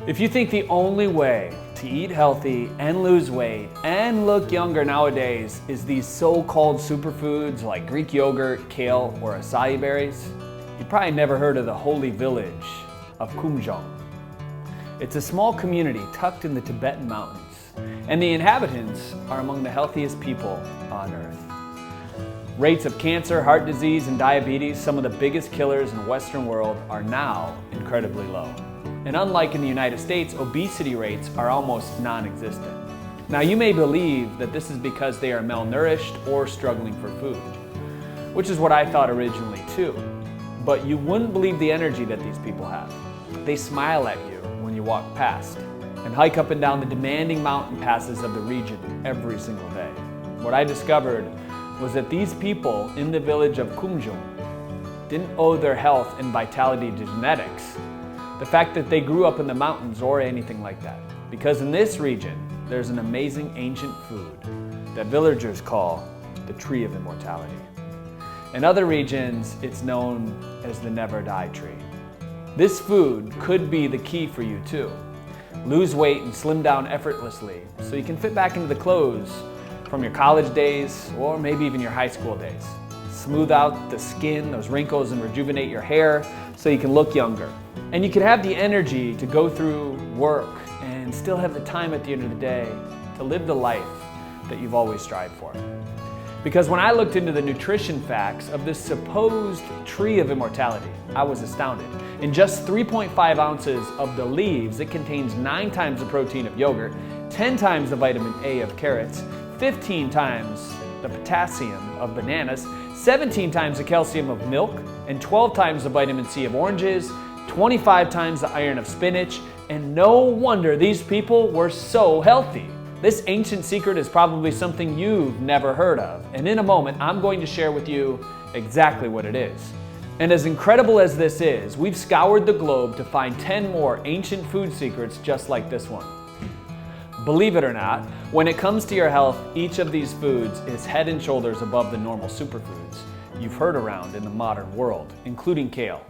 If you think the only way to eat healthy and lose weight and look younger nowadays is these so-called superfoods like Greek yogurt, kale, or acai berries, you probably never heard of the holy village of Kumjong. It's a small community tucked in the Tibetan mountains, and the inhabitants are among the healthiest people on earth. Rates of cancer, heart disease, and diabetes, some of the biggest killers in the Western world, are now incredibly low. And unlike in the United States, obesity rates are almost non-existent. Now you may believe that this is because they are malnourished or struggling for food, which is what I thought originally too. But you wouldn't believe the energy that these people have. They smile at you when you walk past and hike up and down the demanding mountain passes of the region every single day. What I discovered was that these people in the village of Kumjong didn't owe their health and vitality to genetics, the fact that they grew up in the mountains, or anything like that. Because in this region, there's an amazing ancient food that villagers call the Tree of Immortality. In other regions, it's known as the Never Die Tree. This food could be the key for you too. Lose weight and slim down effortlessly so you can fit back into the clothes from your college days or maybe even your high school days. Smooth out the skin, those wrinkles, and rejuvenate your hair so you can look younger. And you can have the energy to go through work and still have the time at the end of the day to live the life that you've always strived for. Because when I looked into the nutrition facts of this supposed tree of immortality, I was astounded. In just 3.5 ounces of the leaves, it contains 9 times the protein of yogurt, 10 times the vitamin A of carrots, 15 times the potassium of bananas, 17 times the calcium of milk, and 12 times the vitamin C of oranges, 25 times the iron of spinach, and no wonder these people were so healthy. This ancient secret is probably something you've never heard of, and in a moment I'm going to share with you exactly what it is. And as incredible as this is, we've scoured the globe to find 10 more ancient food secrets just like this one. Believe it or not, when it comes to your health, each of these foods is head and shoulders above the normal superfoods you've heard around in the modern world, including kale.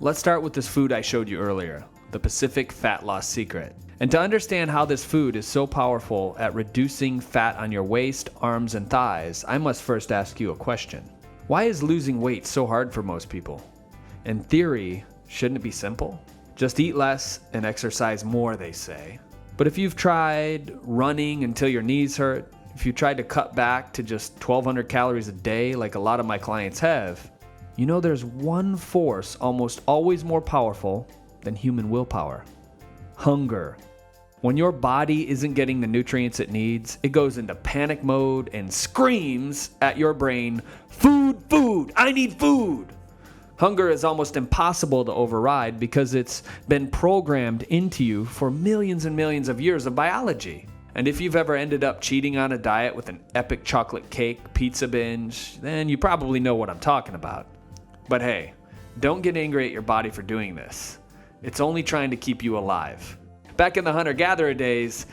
Let's start with this food I showed you earlier, the Pacific Fat Loss Secret. And to understand how this food is so powerful at reducing fat on your waist, arms, and thighs, I must first ask you a question. Why is losing weight so hard for most people? In theory, shouldn't it be simple? Just eat less and exercise more, they say. But if you've tried running until your knees hurt, if you tried to cut back to just 1,200 calories a day like a lot of my clients have, you know there's one force almost always more powerful than human willpower: hunger. When your body isn't getting the nutrients it needs, it goes into panic mode and screams at your brain, "Food, food, I need food!" Hunger is almost impossible to override because it's been programmed into you for millions and millions of years of biology. And if you've ever ended up cheating on a diet with an epic chocolate cake pizza binge, then you probably know what I'm talking about. But hey, don't get angry at your body for doing this. It's only trying to keep you alive. Back in the hunter-gatherer days,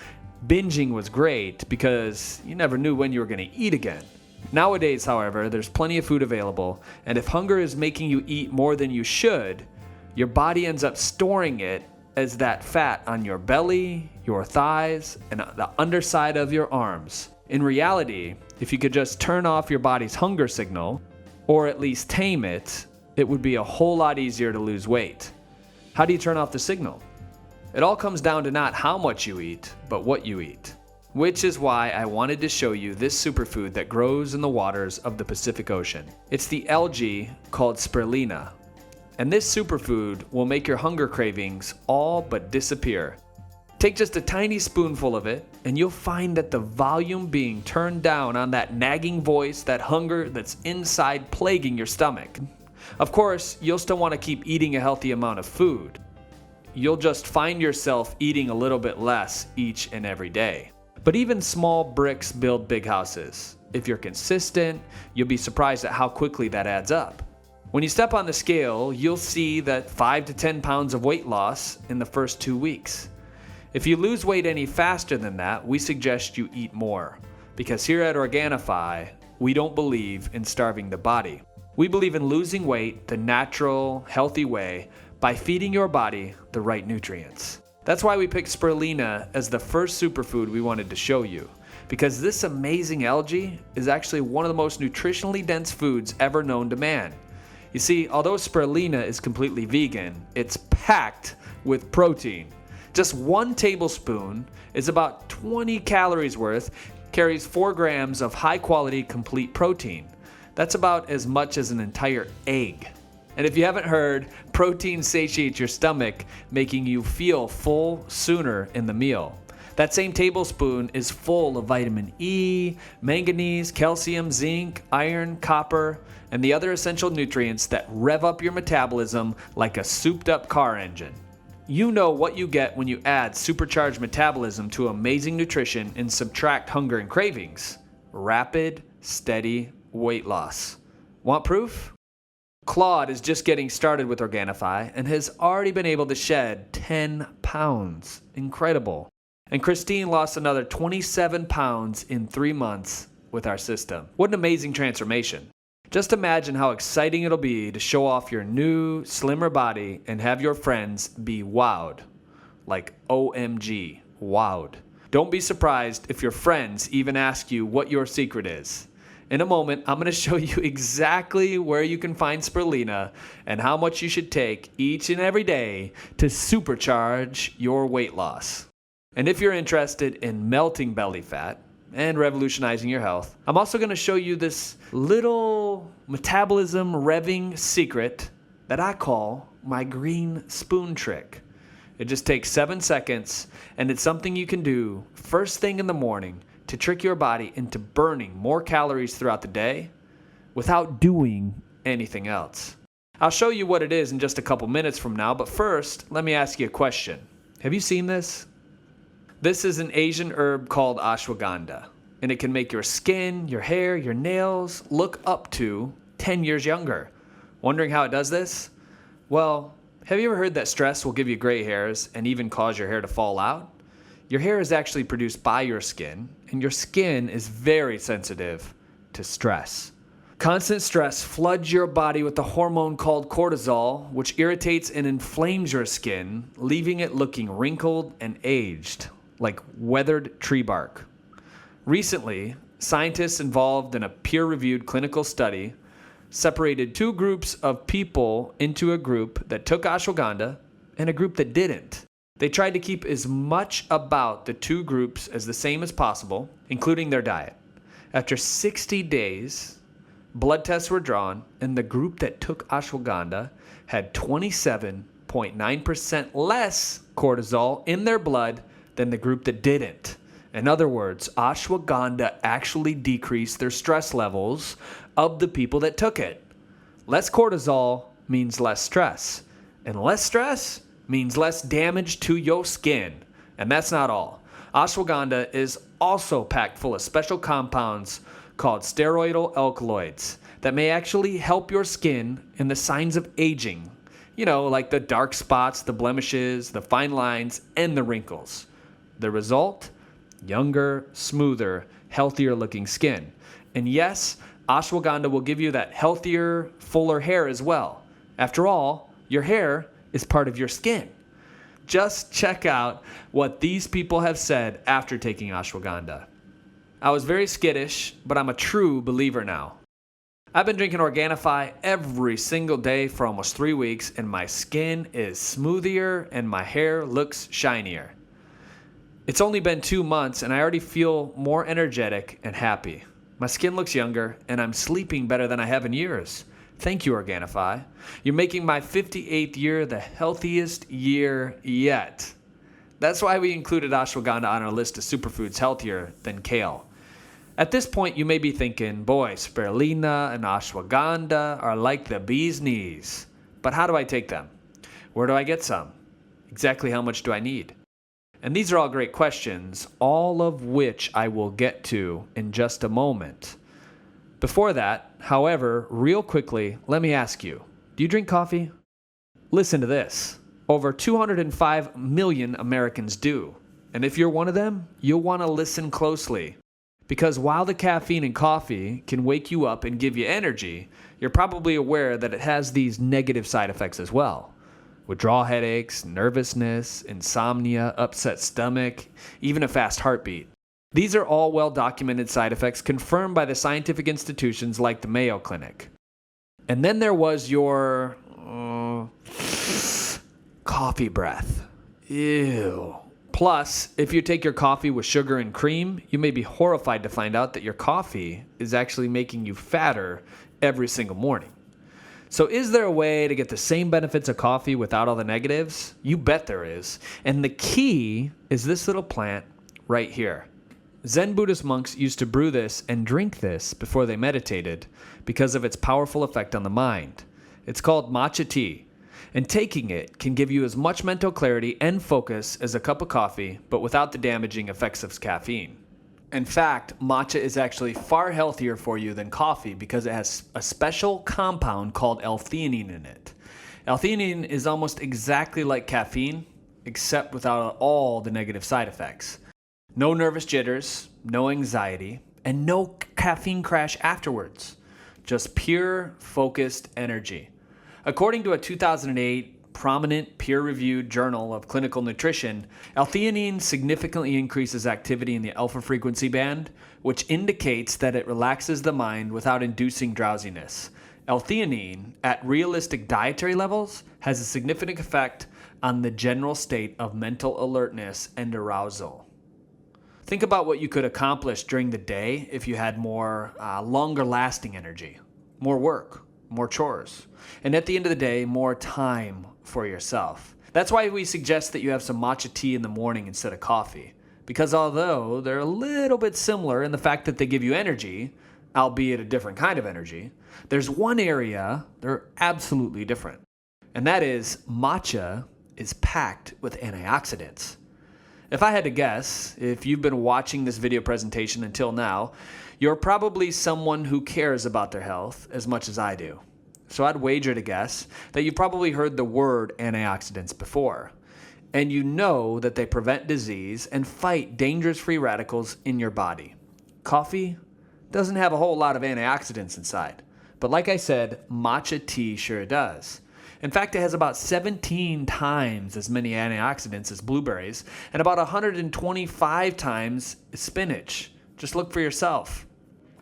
binging was great because you never knew when you were going to eat again. Nowadays, however, there's plenty of food available, and if hunger is making you eat more than you should, your body ends up storing it as that fat on your belly, your thighs, and the underside of your arms. In reality, if you could just turn off your body's hunger signal, or at least tame it, it would be a whole lot easier to lose weight. How do you turn off the signal? It all comes down to not how much you eat, but what you eat. Which is why I wanted to show you this superfood that grows in the waters of the Pacific Ocean. It's the algae called spirulina. And this superfood will make your hunger cravings all but disappear. Take just a tiny spoonful of it, and you'll find that the volume being turned down on that nagging voice, that hunger that's inside plaguing your stomach. Of course, you'll still want to keep eating a healthy amount of food. You'll just find yourself eating a little bit less each and every day. But even small bricks build big houses. If you're consistent, you'll be surprised at how quickly that adds up. When you step on the scale, you'll see that 5 to 10 pounds of weight loss in the first 2 weeks. If you lose weight any faster than that, we suggest you eat more. Because here at Organifi, we don't believe in starving the body. We believe in losing weight the natural, healthy way by feeding your body the right nutrients. That's why we picked spirulina as the first superfood we wanted to show you, because this amazing algae is actually one of the most nutritionally dense foods ever known to man. You see, although spirulina is completely vegan, it's packed with protein. Just 1 tablespoon is about 20 calories worth, carries 4 grams of high quality complete protein. That's about as much as an entire egg. And if you haven't heard, protein satiates your stomach, making you feel full sooner in the meal. That same tablespoon is full of vitamin E, manganese, calcium, zinc, iron, copper, and the other essential nutrients that rev up your metabolism like a souped up car engine. You know what you get when you add supercharged metabolism to amazing nutrition and subtract hunger and cravings. Rapid, steady weight loss. Want proof? Claude is just getting started with Organifi and has already been able to shed 10 pounds. Incredible. And Christine lost another 27 pounds in 3 months with our system. What an amazing transformation. Just imagine how exciting it'll be to show off your new, slimmer body and have your friends be wowed. Like OMG, wowed. Don't be surprised if your friends even ask you what your secret is. In a moment, I'm going to show you exactly where you can find spirulina and how much you should take each and every day to supercharge your weight loss. And if you're interested in melting belly fat and revolutionizing your health, I'm also going to show you this little metabolism revving secret that I call my green spoon trick. It just takes 7 seconds, and it's something you can do first thing in the morning to trick your body into burning more calories throughout the day without doing anything else. I'll show you what it is in just a couple minutes from now, but first, let me ask you a question. Have you seen this? This is an Asian herb called ashwagandha, and it can make your skin, your hair, your nails look up to 10 years younger. Wondering how it does this? Well, have you ever heard that stress will give you gray hairs and even cause your hair to fall out? Your hair is actually produced by your skin, and your skin is very sensitive to stress. Constant stress floods your body with a hormone called cortisol, which irritates and inflames your skin, leaving it looking wrinkled and aged, like weathered tree bark. Recently, scientists involved in a peer-reviewed clinical study separated 2 groups of people into a group that took ashwagandha and a group that didn't. They tried to keep as much about the 2 groups as the same as possible, including their diet. After 60 days, blood tests were drawn, and the group that took ashwagandha had 27.9% less cortisol in their blood than the group that didn't. In other words, ashwagandha actually decreased their stress levels of the people that took it. Less cortisol means less stress, and less stress means less damage to your skin. And that's not all. Ashwagandha is also packed full of special compounds called steroidal alkaloids that may actually help your skin in the signs of aging. You know, like the dark spots, the blemishes, the fine lines, and the wrinkles. The result? Younger, smoother, healthier looking skin. And yes, ashwagandha will give you that healthier, fuller hair as well. After all, your hair is part of your skin. Just check out what these people have said after taking ashwagandha. I was very skittish, but I'm a true believer now. I've been drinking Organifi every single day for almost 3 weeks, and my skin is smoother and my hair looks shinier. It's only been 2 months, and I already feel more energetic and happy. My skin looks younger, and I'm sleeping better than I have in years. Thank you, Organifi. You're making my 58th year the healthiest year yet. That's why we included ashwagandha on our list of superfoods healthier than kale. At this point, you may be thinking, boy, spirulina and ashwagandha are like the bee's knees. But how do I take them? Where do I get some? Exactly how much do I need? And these are all great questions, all of which I will get to in just a moment. Before that, however, real quickly, let me ask you, do you drink coffee? Listen to this. Over 205 million Americans do. And if you're one of them, you'll want to listen closely. Because while the caffeine in coffee can wake you up and give you energy, you're probably aware that it has these negative side effects as well. withdrawal headaches, nervousness, insomnia, upset stomach, even a fast heartbeat. These are all well-documented side effects confirmed by the scientific institutions like the Mayo Clinic. And then there was your coffee breath. Ew. Plus, if you take your coffee with sugar and cream, you may be horrified to find out that your coffee is actually making you fatter every single morning. So is there a way to get the same benefits of coffee without all the negatives? You bet there is. And the key is this little plant right here. Zen Buddhist monks used to brew this and drink this before they meditated because of its powerful effect on the mind. It's called matcha tea, and taking it can give you as much mental clarity and focus as a cup of coffee, but without the damaging effects of caffeine. In fact, matcha is actually far healthier for you than coffee because it has a special compound called L-theanine in it. L-theanine is almost exactly like caffeine, except without all the negative side effects. No nervous jitters, no anxiety, and no caffeine crash afterwards. Just pure, focused energy. According to a 2008 prominent peer-reviewed journal of clinical nutrition, L-theanine significantly increases activity in the alpha frequency band, which indicates that it relaxes the mind without inducing drowsiness. L-theanine, at realistic dietary levels, has a significant effect on the general state of mental alertness and arousal. Think about what you could accomplish during the day if you had more longer-lasting energy, more work, more chores, and at the end of the day, more time for yourself. That's why we suggest that you have some matcha tea in the morning instead of coffee, because although they're a little bit similar in the fact that they give you energy, albeit a different kind of energy, there's one area they're absolutely different, and that is matcha is packed with antioxidants. If I had to guess, if you've been watching this video presentation until now, you're probably someone who cares about their health as much as I do. So I'd wager to guess that you've probably heard the word antioxidants before. And you know that they prevent disease and fight dangerous free radicals in your body. Coffee doesn't have a whole lot of antioxidants inside. But like I said, matcha tea sure does. In fact, it has about 17 times as many antioxidants as blueberries and about 125 times spinach. Just look for yourself.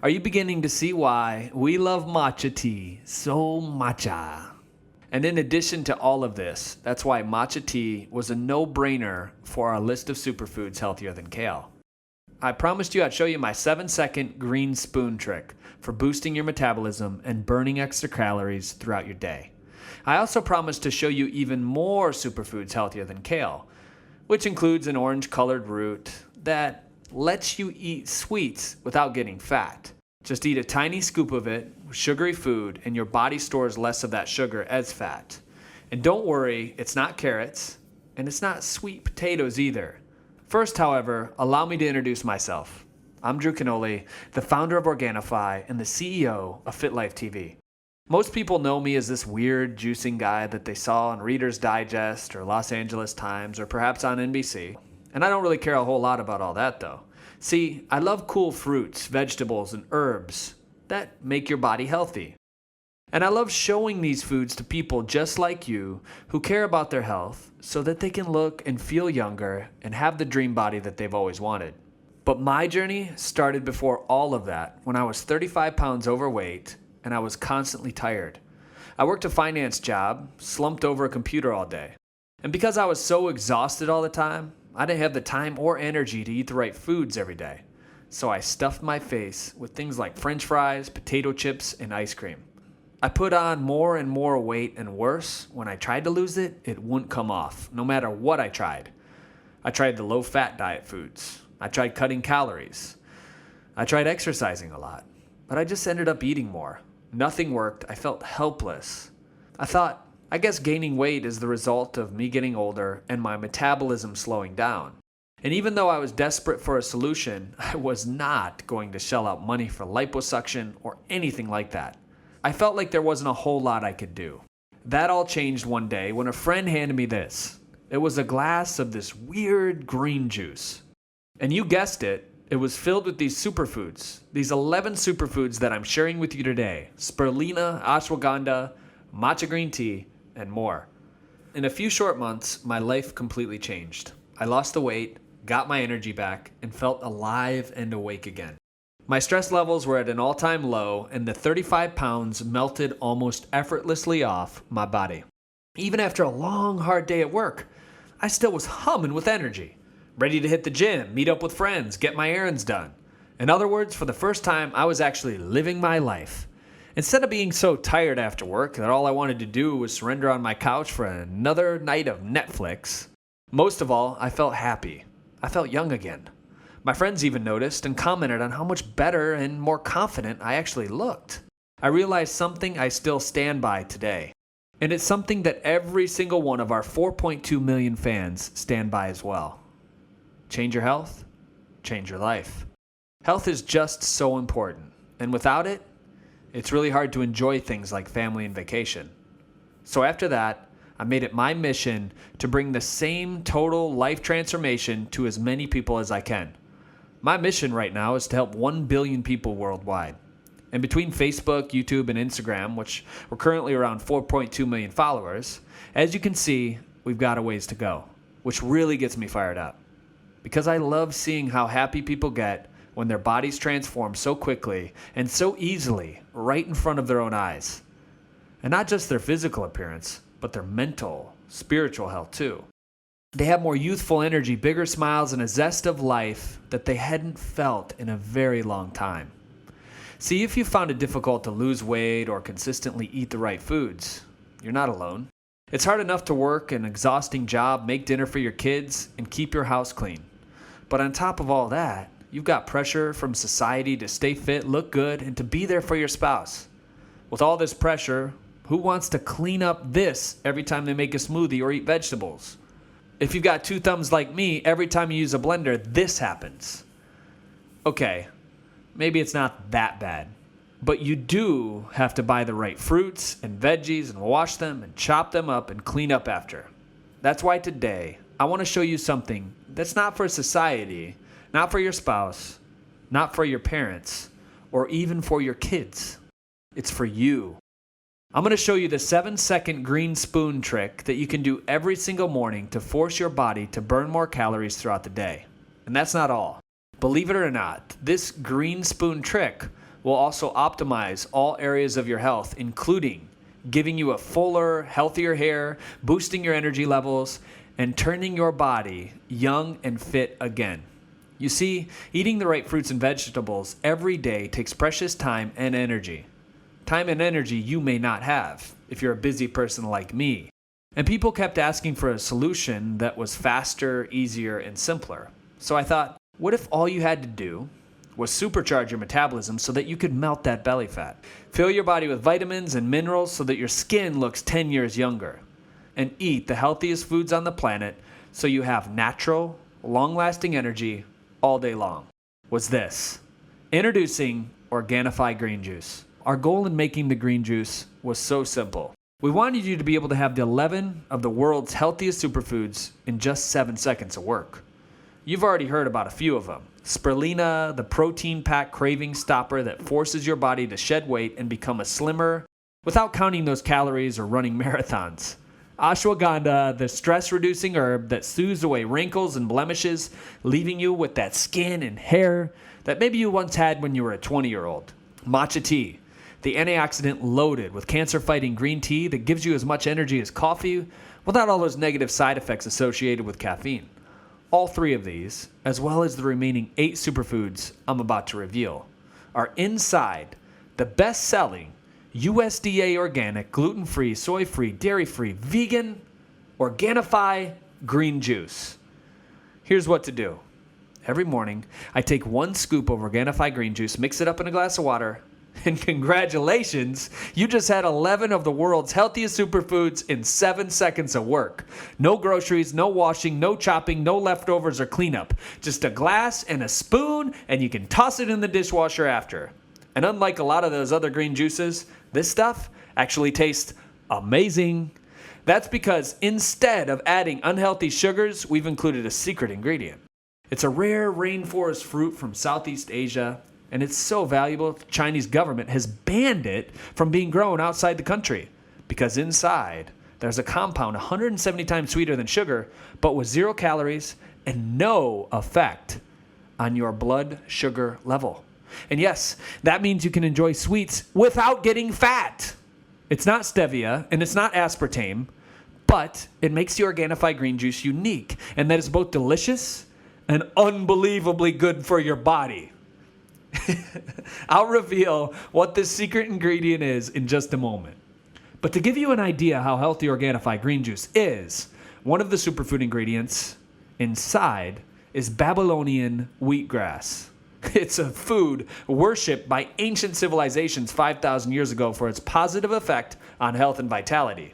Are you beginning to see why we love matcha tea so much? And in addition to all of this, that's why matcha tea was a no-brainer for our list of superfoods healthier than kale. I promised you I'd show you my 7-second green spoon trick for boosting your metabolism and burning extra calories throughout your day. I also promised to show you even more superfoods healthier than kale, which includes an orange-colored root that lets you eat sweets without getting fat. Just eat a tiny scoop of it with sugary food and your body stores less of that sugar as fat. And don't worry, it's not carrots and it's not sweet potatoes either. First, however, allow me to introduce myself. I'm Drew Canoli, the founder of Organifi and the CEO of FitLifeTV. Most people know me as this weird juicing guy that they saw on Reader's Digest or Los Angeles Times or perhaps on NBC. And I don't really care a whole lot about all that though. See, I love cool fruits, vegetables, and herbs that make your body healthy. And I love showing these foods to people just like you who care about their health so that they can look and feel younger and have the dream body that they've always wanted. But my journey started before all of that when I was 35 pounds overweight and I was constantly tired. I worked a finance job, slumped over a computer all day. And because I was so exhausted all the time, I didn't have the time or energy to eat the right foods every day. So I stuffed my face with things like French fries, potato chips, and ice cream. I put on more and more weight, and worse, when I tried to lose it, it wouldn't come off, no matter what I tried. I tried the low-fat diet foods. I tried cutting calories. I tried exercising a lot, but I just ended up eating more. Nothing worked. I felt helpless. I thought, I guess gaining weight is the result of me getting older and my metabolism slowing down. And even though I was desperate for a solution, I was not going to shell out money for liposuction or anything like that. I felt like there wasn't a whole lot I could do. That all changed one day when a friend handed me this. It was a glass of this weird green juice. And you guessed it, it was filled with these superfoods, these 11 superfoods that I'm sharing with you today: spirulina, ashwagandha, matcha green tea, and more. In a few short months, my life completely changed. I lost the weight, got my energy back, and felt alive and awake again. My stress levels were at an all-time low, and the 35 pounds melted almost effortlessly off my body. Even after a long, hard day at work, I still was humming with energy, ready to hit the gym, meet up with friends, get my errands done. In other words, for the first time, I was actually living my life. Instead of being so tired after work that all I wanted to do was surrender on my couch for another night of Netflix, most of all, I felt happy. I felt young again. My friends even noticed and commented on how much better and more confident I actually looked. I realized something I still stand by today. And it's something that every single one of our 4.2 million fans stand by as well. Change your health, change your life. Health is just so important, and without it, it's really hard to enjoy things like family and vacation. So after that, I made it my mission to bring the same total life transformation to as many people as I can. My mission right now is to help 1 billion people worldwide. And between Facebook, YouTube, and Instagram, which we're currently around 4.2 million followers, as you can see, we've got a ways to go, which really gets me fired up. Because I love seeing how happy people get when their bodies transform so quickly and so easily right in front of their own eyes. And not just their physical appearance, but their mental, spiritual health too. They have more youthful energy, bigger smiles, and a zest of life that they hadn't felt in a very long time. See, if you found it difficult to lose weight or consistently eat the right foods, you're not alone. It's hard enough to work an exhausting job, make dinner for your kids, and keep your house clean. But on top of all that, you've got pressure from society to stay fit, look good, and to be there for your spouse. With all this pressure, who wants to clean up this every time they make a smoothie or eat vegetables? If you've got two thumbs like me, every time you use a blender, this happens. Okay. Maybe it's not that bad, but you do have to buy the right fruits and veggies and wash them and chop them up and clean up after. That's why today I want to show you something that's not for society, not for your spouse, not for your parents, or even for your kids. It's for you. I'm going to show you the 7-second green spoon trick that you can do every single morning to force your body to burn more calories throughout the day. And that's not all. Believe it or not, this green spoon trick will also optimize all areas of your health, including giving you a fuller, healthier hair, boosting your energy levels, and turning your body young and fit again. You see, eating the right fruits and vegetables every day takes precious time and energy. Time and energy you may not have if you're a busy person like me. And people kept asking for a solution that was faster, easier, and simpler. So I thought, what if all you had to do was supercharge your metabolism so that you could melt that belly fat? Fill your body with vitamins and minerals so that your skin looks 10 years younger. And eat the healthiest foods on the planet so you have natural, long-lasting energy all day long. Was this. Introducing Organifi Green Juice. Our goal in making the green juice was so simple. We wanted you to be able to have the 11 of the world's healthiest superfoods in just 7 seconds of work. You've already heard about a few of them. Spirulina, the protein-packed craving stopper that forces your body to shed weight and become a slimmer without counting those calories or running marathons. Ashwagandha, the stress-reducing herb that soothes away wrinkles and blemishes, leaving you with that skin and hair that maybe you once had when you were a 20-year-old. Matcha tea, the antioxidant loaded with cancer-fighting green tea that gives you as much energy as coffee without all those negative side effects associated with caffeine. All 3 of these, as well as the remaining 8 superfoods I'm about to reveal, are inside the best-selling USDA organic, gluten-free, soy-free, dairy-free, vegan, Organifi green juice. Here's what to do. Every morning, I take 1 scoop of Organifi green juice, mix it up in a glass of water, and congratulations, you just had 11 of the world's healthiest superfoods in 7 seconds of work. No groceries, no washing, no chopping, no leftovers or cleanup. Just a glass and a spoon, and you can toss it in the dishwasher after. And unlike a lot of those other green juices, this stuff actually tastes amazing. That's because instead of adding unhealthy sugars, we've included a secret ingredient. It's a rare rainforest fruit from Southeast Asia, and it's so valuable the Chinese government has banned it from being grown outside the country because inside There's a compound 170 times sweeter than sugar, but with 0 calories and no effect on your blood sugar level. And yes, that means you can enjoy sweets without getting fat. It's not stevia and it's not aspartame, but it makes the Organifi green juice unique, and that is both delicious and unbelievably good for your body. I'll reveal what this secret ingredient is in just a moment. But to give you an idea how healthy Organifi green juice is, one of the superfood ingredients inside is Babylonian wheatgrass. It's a food worshipped by ancient civilizations 5,000 years ago for its positive effect on health and vitality.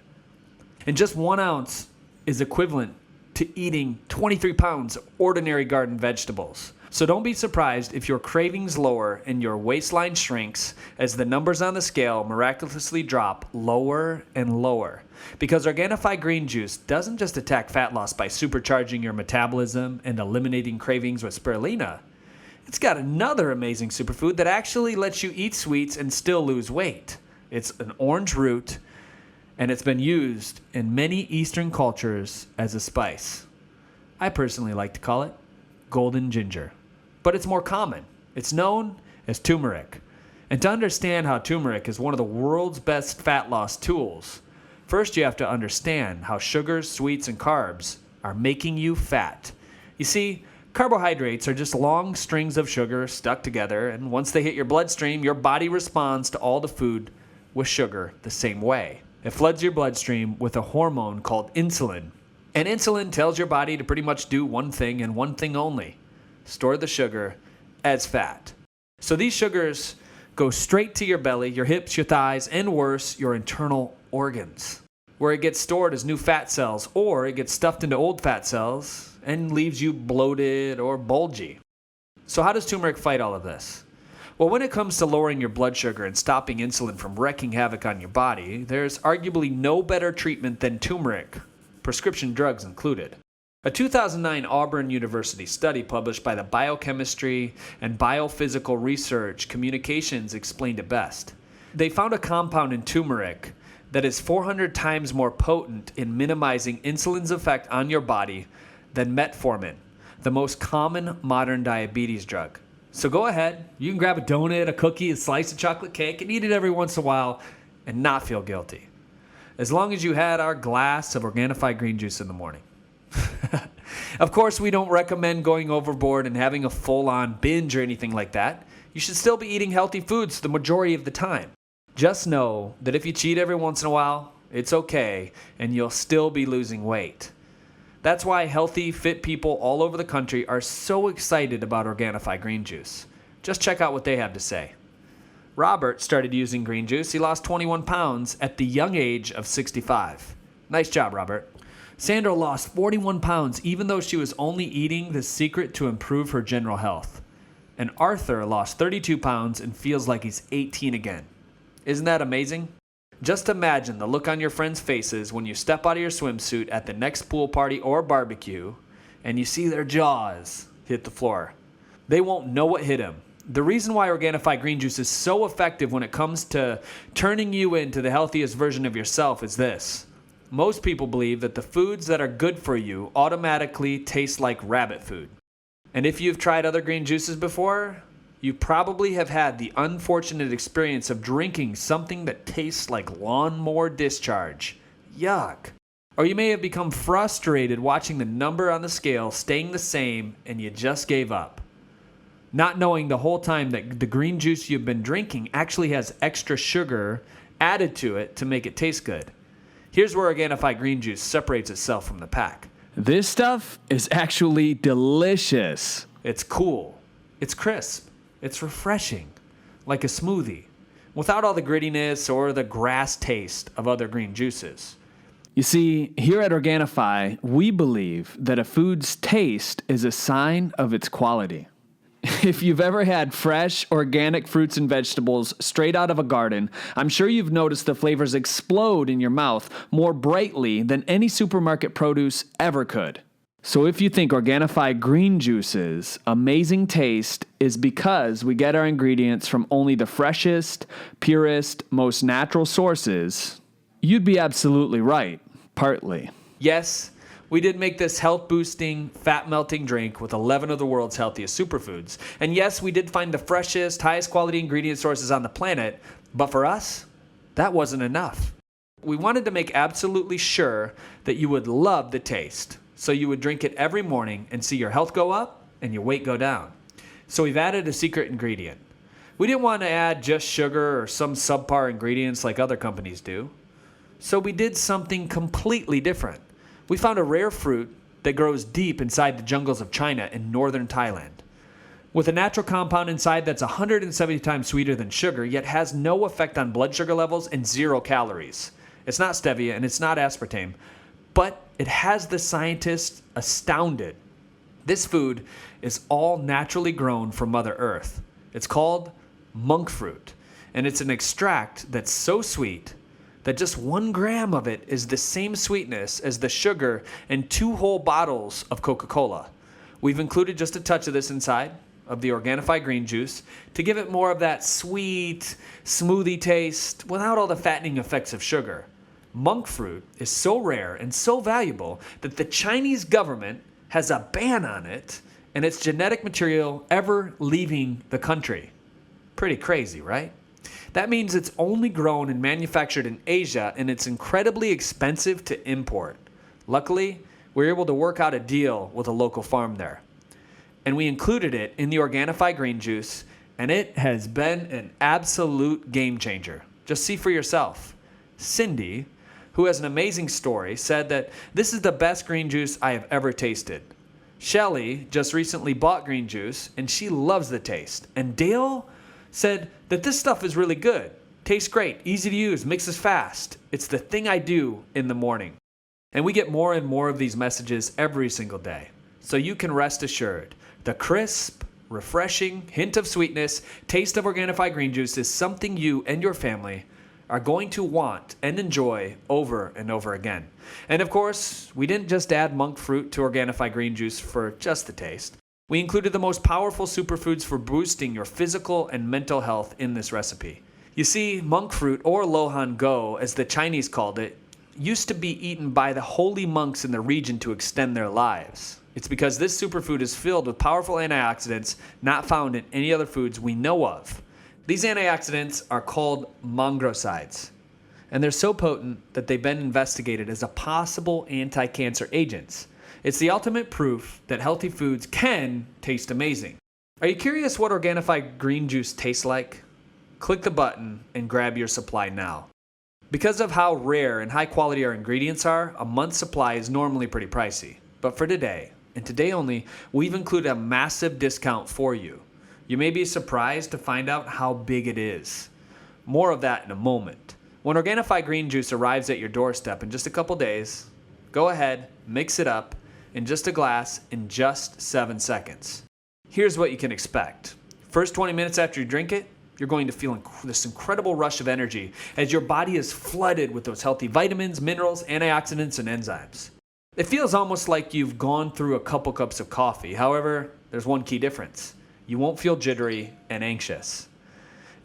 And just 1 ounce is equivalent to eating 23 pounds of ordinary garden vegetables. So don't be surprised if your cravings lower and your waistline shrinks as the numbers on the scale miraculously drop lower and lower. Because Organifi green juice doesn't just attack fat loss by supercharging your metabolism and eliminating cravings with spirulina. It's got another amazing superfood that actually lets you eat sweets and still lose weight. It's an orange root, and it's been used in many Eastern cultures as a spice. I personally like to call it golden ginger, but it's more common. It's known as turmeric. And to understand how turmeric is one of the world's best fat loss tools, first you have to understand how sugars, sweets, and carbs are making you fat. You see, carbohydrates are just long strings of sugar stuck together, and once they hit your bloodstream, your body responds to all the food with sugar the same way. It floods your bloodstream with a hormone called insulin. And insulin tells your body to pretty much do one thing and one thing only: store the sugar as fat. So these sugars go straight to your belly, your hips, your thighs, and worse, your internal organs, where it gets stored as new fat cells, or it gets stuffed into old fat cells and leaves you bloated or bulgy. So how does turmeric fight all of this? Well, when it comes to lowering your blood sugar and stopping insulin from wreaking havoc on your body, there's arguably no better treatment than turmeric, prescription drugs included. A 2009 Auburn University study published by the Biochemistry and Biophysical Research Communications explained it best. They found a compound in turmeric that is 400 times more potent in minimizing insulin's effect on your body than metformin, the most common modern diabetes drug. So go ahead, you can grab a donut, a cookie, a slice of chocolate cake, and eat it every once in a while and not feel guilty. As long as you had our glass of Organifi green juice in the morning. Of course, we don't recommend going overboard and having a full-on binge or anything like that. You should still be eating healthy foods the majority of the time. Just know that if you cheat every once in a while, it's okay, and you'll still be losing weight. That's why healthy, fit people all over the country are so excited about Organifi green juice. Just check out what they have to say. Robert started using green juice. He lost 21 pounds at the young age of 65. Nice job, Robert. Sandra lost 41 pounds even though she was only eating the secret to improve her general health. And Arthur lost 32 pounds and feels like he's 18 again. Isn't that amazing? Just imagine the look on your friends' faces when you step out of your swimsuit at the next pool party or barbecue and you see their jaws hit the floor. They won't know what hit them. The reason why Organifi green juice is so effective when it comes to turning you into the healthiest version of yourself is this. Most people believe that the foods that are good for you automatically taste like rabbit food. And if you've tried other green juices before, you probably have had the unfortunate experience of drinking something that tastes like lawnmower discharge. Yuck. Or you may have become frustrated watching the number on the scale staying the same and you just gave up, not knowing the whole time that the green juice you've been drinking actually has extra sugar added to it to make it taste good. Here's where Organifi green juice separates itself from the pack. This stuff is actually delicious. It's cool. It's crisp. It's refreshing, like a smoothie, without all the grittiness or the grass taste of other green juices. You see, here at Organifi, we believe that a food's taste is a sign of its quality. If you've ever had fresh, organic fruits and vegetables straight out of a garden, I'm sure you've noticed the flavors explode in your mouth more brightly than any supermarket produce ever could. So if you think Organifi green juice's amazing taste is because we get our ingredients from only the freshest, purest, most natural sources, you'd be absolutely right. Partly. Yes, we did make this health-boosting, fat-melting drink with 11 of the world's healthiest superfoods. And yes, we did find the freshest, highest quality ingredient sources on the planet, but for us, that wasn't enough. We wanted to make absolutely sure that you would love the taste, so you would drink it every morning and see your health go up and your weight go down. So we've added a secret ingredient. We didn't want to add just sugar or some subpar ingredients like other companies do. So we did something completely different. We found a rare fruit that grows deep inside the jungles of China and northern Thailand. With a natural compound inside that's 170 times sweeter than sugar, yet has no effect on blood sugar levels and 0 calories. It's not stevia and it's not aspartame, but it has the scientists astounded. This food is all naturally grown from Mother Earth. It's called monk fruit, and it's an extract that's so sweet that just 1 gram of it is the same sweetness as the sugar in 2 whole bottles of Coca-Cola. We've included just a touch of this inside of the Organifi green juice to give it more of that sweet, smoothie taste without all the fattening effects of sugar. Monk fruit is so rare and so valuable that the Chinese government has a ban on it and its genetic material ever leaving the country. Pretty crazy, right? That means it's only grown and manufactured in Asia, and it's incredibly expensive to import. Luckily, we were able to work out a deal with a local farm there. And we included it in the Organifi green juice, and it has been an absolute game changer. Just see for yourself. Cindy, who has an amazing story, said that this is the best green juice I have ever tasted. Shelly just recently bought green juice, and she loves the taste. And Dale said that this stuff is really good. Tastes great, easy to use, mixes fast. It's the thing I do in the morning. And we get more and more of these messages every single day. So you can rest assured, the crisp, refreshing hint of sweetness, taste of Organifi green juice is something you and your family are going to want and enjoy over and over again. And of course, we didn't just add monk fruit to Organifi green juice for just the taste. We included the most powerful superfoods for boosting your physical and mental health in this recipe. You see, monk fruit, or lohan go, as the Chinese called it, used to be eaten by the holy monks in the region to extend their lives. It's because this superfood is filled with powerful antioxidants not found in any other foods we know of. These antioxidants are called mongrosides, and they're so potent that they've been investigated as a possible anti-cancer agents. It's the ultimate proof that healthy foods can taste amazing. Are you curious what Organifi green juice tastes like? Click the button and grab your supply now. Because of how rare and high quality our ingredients are, a month's supply is normally pretty pricey. But for today, and today only, we've included a massive discount for you. You may be surprised to find out how big it is. More of that in a moment. When Organifi green juice arrives at your doorstep in just a couple days, go ahead, mix it up in just a glass in just 7 seconds. Here's what you can expect. First 20 minutes after you drink it, you're going to feel this incredible rush of energy as your body is flooded with those healthy vitamins, minerals, antioxidants, and enzymes. It feels almost like you've gone through a couple cups of coffee. However, there's one key difference. You won't feel jittery and anxious.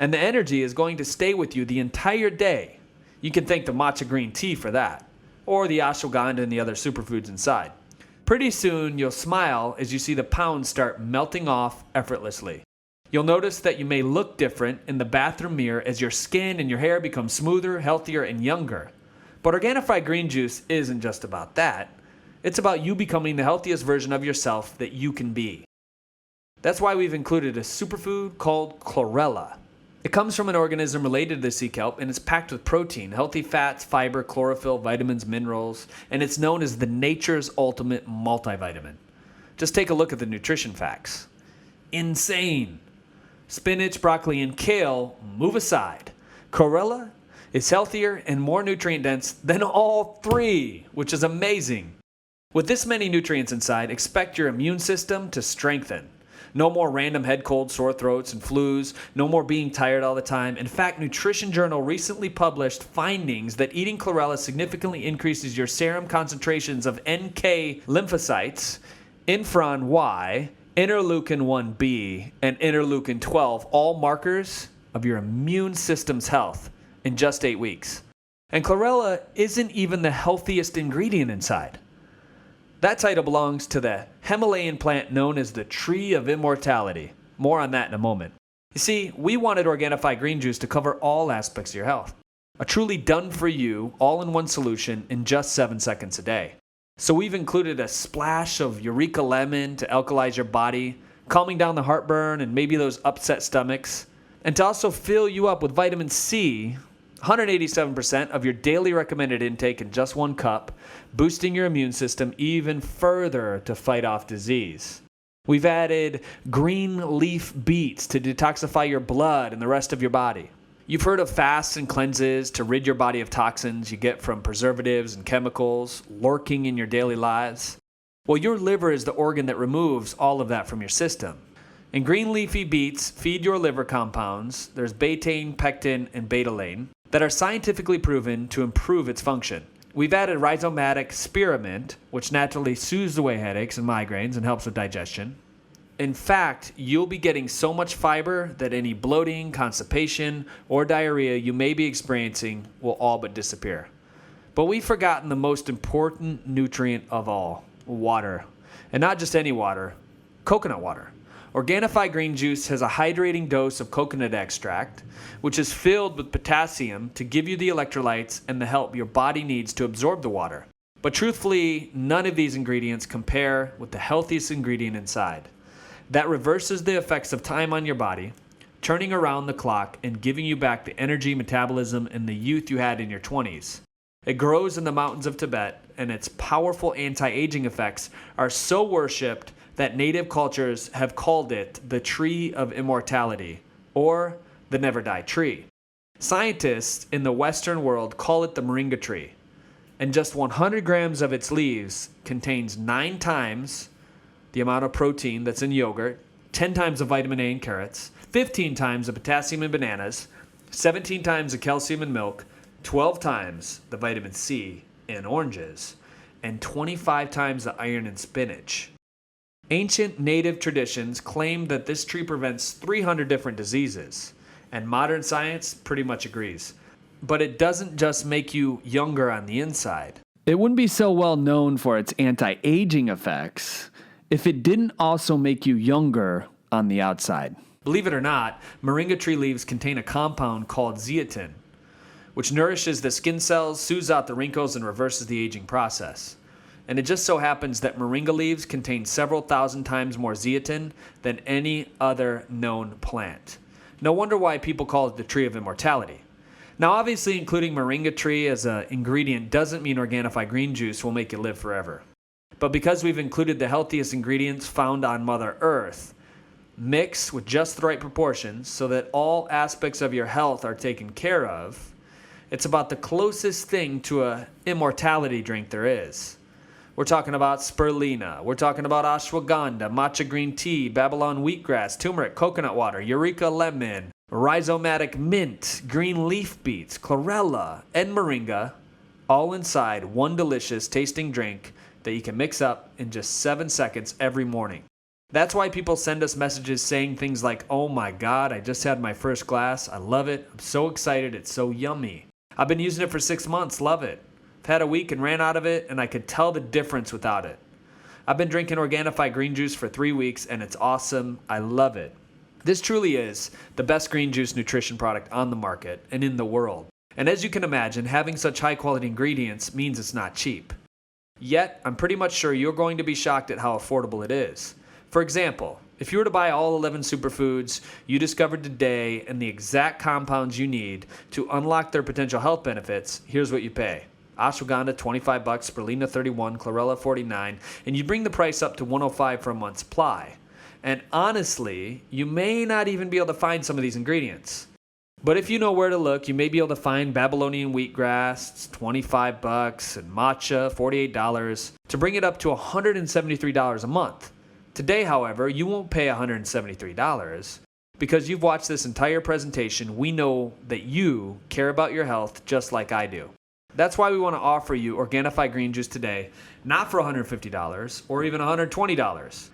And the energy is going to stay with you the entire day. You can thank the matcha green tea for that, or the ashwagandha and the other superfoods inside. Pretty soon, you'll smile as you see the pounds start melting off effortlessly. You'll notice that you may look different in the bathroom mirror as your skin and your hair become smoother, healthier, and younger. But Organifi green juice isn't just about that. It's about you becoming the healthiest version of yourself that you can be. That's why we've included a superfood called chlorella. It comes from an organism related to the sea kelp, and it's packed with protein, healthy fats, fiber, chlorophyll, vitamins, minerals, and it's known as the nature's ultimate multivitamin. Just take a look at the nutrition facts. Insane. Spinach, broccoli, and kale move aside. Chlorella is healthier and more nutrient dense than all 3, which is amazing. With this many nutrients inside, expect your immune system to strengthen. No more random head colds, sore throats, and flus. No more being tired all the time. In fact, Nutrition Journal recently published findings that eating chlorella significantly increases your serum concentrations of NK lymphocytes, interferon Y, interleukin 1B, and interleukin 12, all markers of your immune system's health, in just 8 weeks. And chlorella isn't even the healthiest ingredient inside. That title belongs to the Himalayan plant known as the Tree of Immortality. More on that in a moment. You see, we wanted Organifi green juice to cover all aspects of your health. A truly done-for-you, all-in-one solution in just 7 seconds a day. So we've included a splash of Eureka Lemon to alkalize your body, calming down the heartburn and maybe those upset stomachs, and to also fill you up with vitamin C, 187% of your daily recommended intake in just 1 cup, boosting your immune system even further to fight off disease. We've added green leaf beets to detoxify your blood and the rest of your body. You've heard of fasts and cleanses to rid your body of toxins you get from preservatives and chemicals lurking in your daily lives. Well, your liver is the organ that removes all of that from your system. And green leafy beets feed your liver compounds, there's betaine, pectin, and betalain, that are scientifically proven to improve its function. We've added rhizomatic spearmint, which naturally soothes away headaches and migraines and helps with digestion. In fact, you'll be getting so much fiber that any bloating, constipation, or diarrhea you may be experiencing will all but disappear. But we've forgotten the most important nutrient of all, water. And not just any water, coconut water. Organifi green juice has a hydrating dose of coconut extract, which is filled with potassium to give you the electrolytes and the help your body needs to absorb the water. But truthfully, none of these ingredients compare with the healthiest ingredient inside. That reverses the effects of time on your body, turning around the clock and giving you back the energy, metabolism, and the youth you had in your 20s. It grows in the mountains of Tibet, and its powerful anti-aging effects are so worshipped that native cultures have called it the Tree of Immortality, or the Never Die Tree. Scientists in the Western world call it the moringa tree, and just 100 grams of its leaves contains 9 times the amount of protein that's in yogurt, 10 times the vitamin A in carrots, 15 times the potassium in bananas, 17 times the calcium in milk, 12 times the vitamin C in oranges, and 25 times the iron in spinach. Ancient native traditions claim that this tree prevents 300 different diseases, and modern science pretty much agrees. But it doesn't just make you younger on the inside. It wouldn't be so well known for its anti-aging effects if it didn't also make you younger on the outside. Believe it or not, moringa tree leaves contain a compound called zeatin, which nourishes the skin cells, soothes out the wrinkles, and reverses the aging process. And it just so happens that moringa leaves contain several thousand times more zeatin than any other known plant. No wonder why people call it the Tree of Immortality. Now, obviously, including moringa tree as an ingredient doesn't mean Organifi green juice will make you live forever. But because we've included the healthiest ingredients found on Mother Earth, mixed with just the right proportions so that all aspects of your health are taken care of, it's about the closest thing to an immortality drink there is. We're talking about spirulina, we're talking about ashwagandha, matcha green tea, Babylon wheatgrass, turmeric, coconut water, Eureka lemon, rhizomatic mint, green leaf beets, chlorella, and moringa, all inside one delicious tasting drink that you can mix up in just 7 seconds every morning. That's why people send us messages saying things like, "Oh my God, I just had my first glass. I love it. I'm so excited. It's so yummy. I've been using it for 6 months. Love it. I've had a week and ran out of it, and I could tell the difference without it. I've been drinking Organifi green juice for 3 weeks, and it's awesome. I love it." This truly is the best green juice nutrition product on the market and in the world. And as you can imagine, having such high quality ingredients means it's not cheap. Yet, I'm pretty much sure you're going to be shocked at how affordable it is. For example, if you were to buy all 11 superfoods you discovered today and the exact compounds you need to unlock their potential health benefits, here's what you pay. Ashwagandha, $25, spirulina, $31, chlorella, $49, and you bring the price up to $105 for a month's supply. And honestly, you may not even be able to find some of these ingredients. But if you know where to look, you may be able to find Babylonian wheatgrass, it's $25, and matcha, $48, to bring it up to $173 a month. Today, however, you won't pay $173. Because you've watched this entire presentation, we know that you care about your health just like I do. That's why we want to offer you Organifi green juice today, not for $150 or even $120.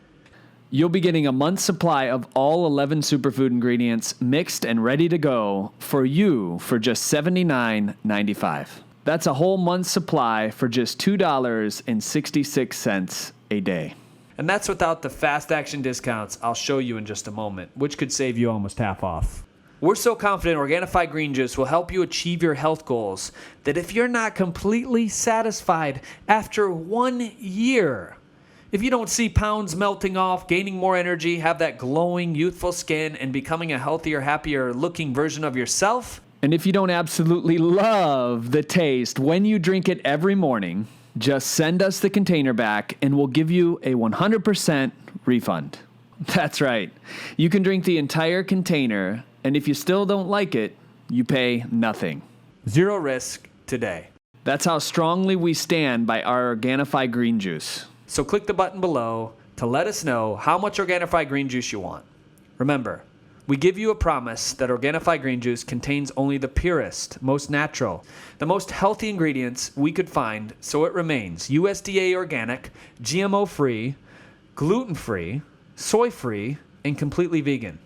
You'll be getting a month's supply of all 11 superfood ingredients mixed and ready to go for you for just $79.95. That's a whole month's supply for just $2.66 a day. And that's without the fast action discounts I'll show you in just a moment, which could save you almost half off. We're so confident Organifi Green Juice will help you achieve your health goals that if you're not completely satisfied after 1 year, if you don't see pounds melting off, gaining more energy, have that glowing, youthful skin, and becoming a healthier, happier looking version of yourself, and if you don't absolutely love the taste when you drink it every morning, just send us the container back and we'll give you a 100% refund. That's right. You can drink the entire container, and if you still don't like it, you pay nothing. Zero risk today. That's how strongly we stand by our Organifi Green Juice. So click the button below to let us know how much Organifi Green Juice you want. Remember, we give you a promise that Organifi Green Juice contains only the purest, most natural, the most healthy ingredients we could find, so it remains USDA organic, GMO-free, gluten-free, soy-free, and completely vegan.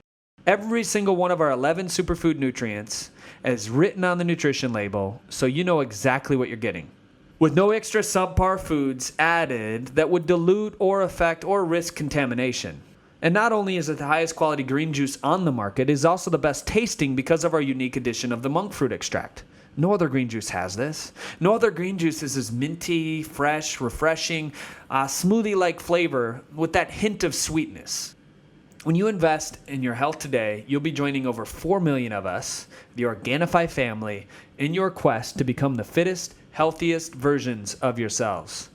Every single one of our 11 superfood nutrients is written on the nutrition label, so you know exactly what you're getting. With no extra subpar foods added that would dilute or affect or risk contamination. And not only is it the highest quality green juice on the market, it is also the best tasting because of our unique addition of the monk fruit extract. No other green juice has this. No other green juice is as minty, fresh, refreshing, smoothie-like flavor with that hint of sweetness. When you invest in your health today, you'll be joining over 4 million of us, the Organifi family, in your quest to become the fittest, healthiest versions of yourselves.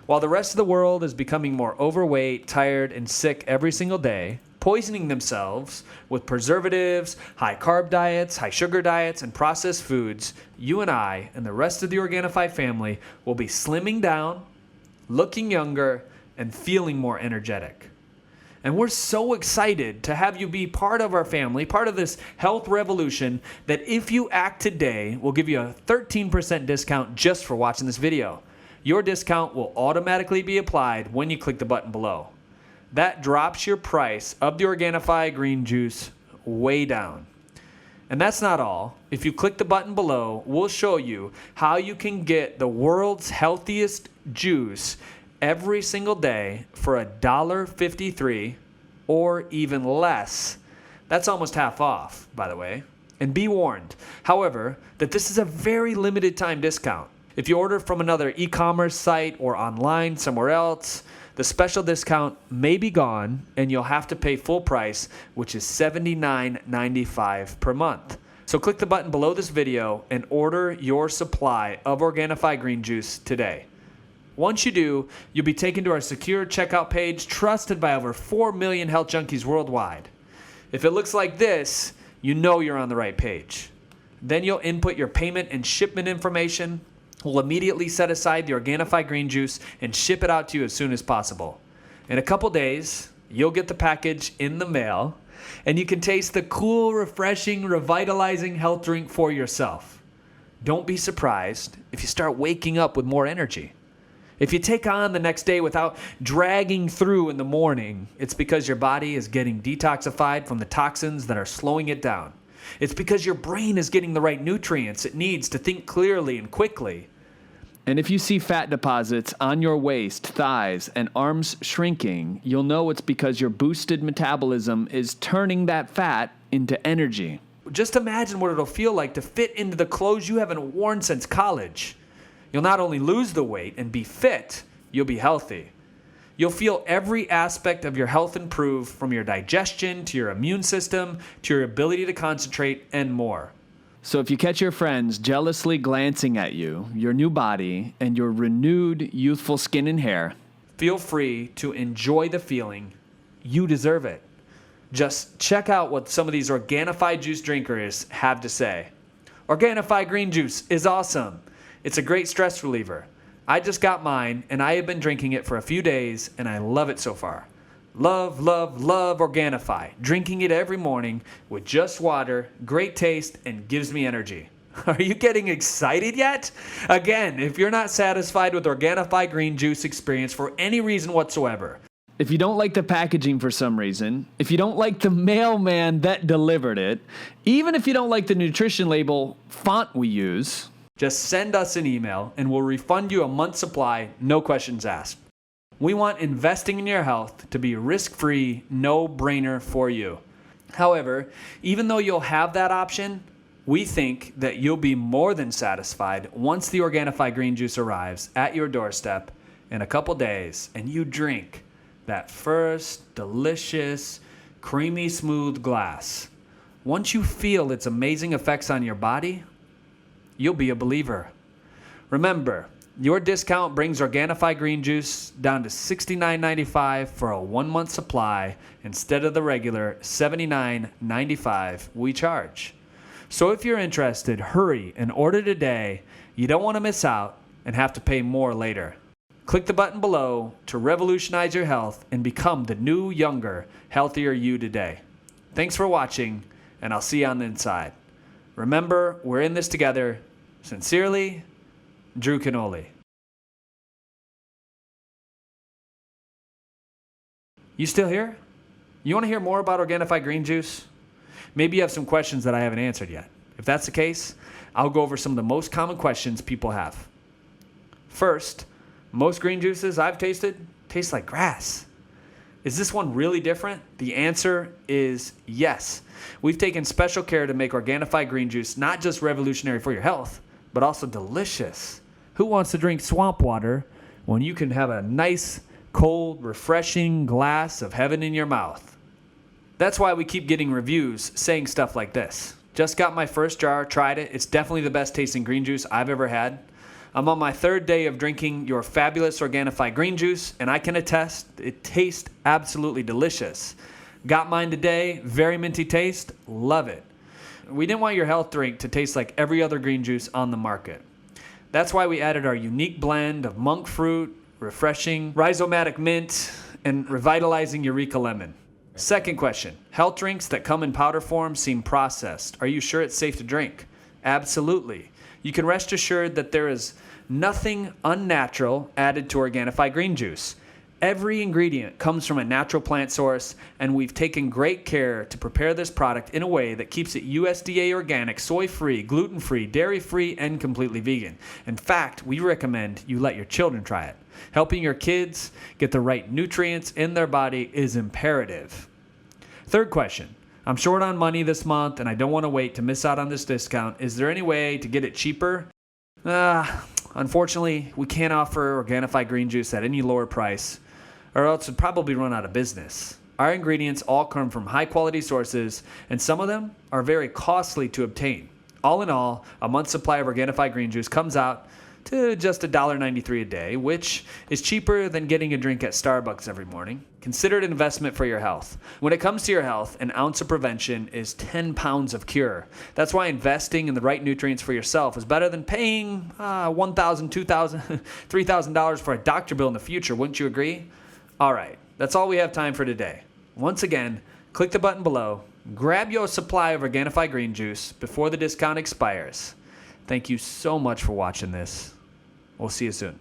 While the rest of the world is becoming more overweight, tired, and sick every single day, poisoning themselves with preservatives, high-carb diets, high-sugar diets, and processed foods, you and I and the rest of the Organifi family will be slimming down, looking younger, and feeling more energetic. And we're so excited to have you be part of our family, part of this health revolution, that if you act today, we'll give you a 13% discount just for watching this video. Your discount will automatically be applied when you click the button below. That drops your price of the Organifi Green Juice way down. And that's not all. If you click the button below, we'll show you how you can get the world's healthiest juice every single day for $1.53 or even less. That's almost half off, by the way. And be warned, however, that this is a very limited time discount. If you order from another e-commerce site or online somewhere else, the special discount may be gone and you'll have to pay full price, which is $79.95 per month. So click the button below this video and order your supply of Organifi Green Juice today. Once you do, you'll be taken to our secure checkout page trusted by over 4 million health junkies worldwide. If it looks like this, you know you're on the right page. Then you'll input your payment and shipment information. We'll immediately set aside the Organifi Green Juice and ship it out to you as soon as possible. In a couple days, you'll get the package in the mail, and you can taste the cool, refreshing, revitalizing health drink for yourself. Don't be surprised if you start waking up with more energy. If you take on the next day without dragging through in the morning, it's because your body is getting detoxified from the toxins that are slowing it down. It's because your brain is getting the right nutrients it needs to think clearly and quickly. And if you see fat deposits on your waist, thighs, and arms shrinking, you'll know it's because your boosted metabolism is turning that fat into energy. Just imagine what it'll feel like to fit into the clothes you haven't worn since college. You'll not only lose the weight and be fit, you'll be healthy. You'll feel every aspect of your health improve, from your digestion to your immune system to your ability to concentrate and more. So if you catch your friends jealously glancing at you, your new body, and your renewed youthful skin and hair, feel free to enjoy the feeling. You deserve it. Just check out what some of these Organifi juice drinkers have to say. Organifi Green Juice is awesome. It's a great stress reliever. I just got mine, and I have been drinking it for a few days, and I love it so far. Love, love, love Organifi. Drinking it every morning with just water, great taste, and gives me energy. Are you getting excited yet? Again, if you're not satisfied with Organifi Green Juice experience for any reason whatsoever, if you don't like the packaging for some reason, if you don't like the mailman that delivered it, even if you don't like the nutrition label font we use, just send us an email and we'll refund you a month's supply, no questions asked. We want investing in your health to be risk-free, no-brainer for you. However, even though you'll have that option, we think that you'll be more than satisfied once the Organifi green juice arrives at your doorstep in a couple days and you drink that first delicious, creamy smooth glass. Once you feel its amazing effects on your body, you'll be a believer. Remember, your discount brings Organifi green juice down to $69.95 for a 1-month supply instead of the regular $79.95 we charge. So if you're interested, hurry and order today. You don't want to miss out and have to pay more later. Click the button below to revolutionize your health and become the new, younger, healthier you today. Thanks for watching, and I'll see you on the inside. Remember, we're in this together. Sincerely, Drew Canoli. You still here? You want to hear more about Organifi green juice? Maybe you have some questions that I haven't answered yet. If that's the case, I'll go over some of the most common questions people have. First, most green juices I've tasted taste like grass. Is this one really different? The answer is yes. We've taken special care to make Organifi green juice not just revolutionary for your health, but also delicious. Who wants to drink swamp water when you can have a nice, cold, refreshing glass of heaven in your mouth? That's why we keep getting reviews saying stuff like this. Just got my first jar, tried it. It's definitely the best tasting green juice I've ever had. I'm on my 3rd day of drinking your fabulous Organifi green juice, and I can attest it tastes absolutely delicious. Got mine today, very minty taste, love it. We didn't want your health drink to taste like every other green juice on the market. That's why we added our unique blend of monk fruit, refreshing rhizomatic mint, and revitalizing Eureka lemon. Second question, health drinks that come in powder form seem processed. Are you sure it's safe to drink? Absolutely. You can rest assured that there is nothing unnatural added to Organifi green juice. Every ingredient comes from a natural plant source, and we've taken great care to prepare this product in a way that keeps it USDA organic, soy-free, gluten-free, dairy-free, and completely vegan. In fact, we recommend you let your children try it. Helping your kids get the right nutrients in their body is imperative. Third question. I'm short on money this month and I don't want to wait to miss out on this discount. Is there any way to get it cheaper? Unfortunately, we can't offer Organifi green juice at any lower price, or else it'd probably run out of business. Our ingredients all come from high quality sources, and some of them are very costly to obtain. All in all, a month's supply of Organifi green juice comes out to just $1.93 a day, which is cheaper than getting a drink at Starbucks every morning. Consider it an investment for your health. When it comes to your health, an ounce of prevention is 10 pounds of cure. That's why investing in the right nutrients for yourself is better than paying $1,000, $2,000, $3,000 for a doctor bill in the future. Wouldn't you agree? All right, that's all we have time for today. Once again, click the button below, grab your supply of Organifi green juice before the discount expires. Thank you so much for watching this. We'll see you soon.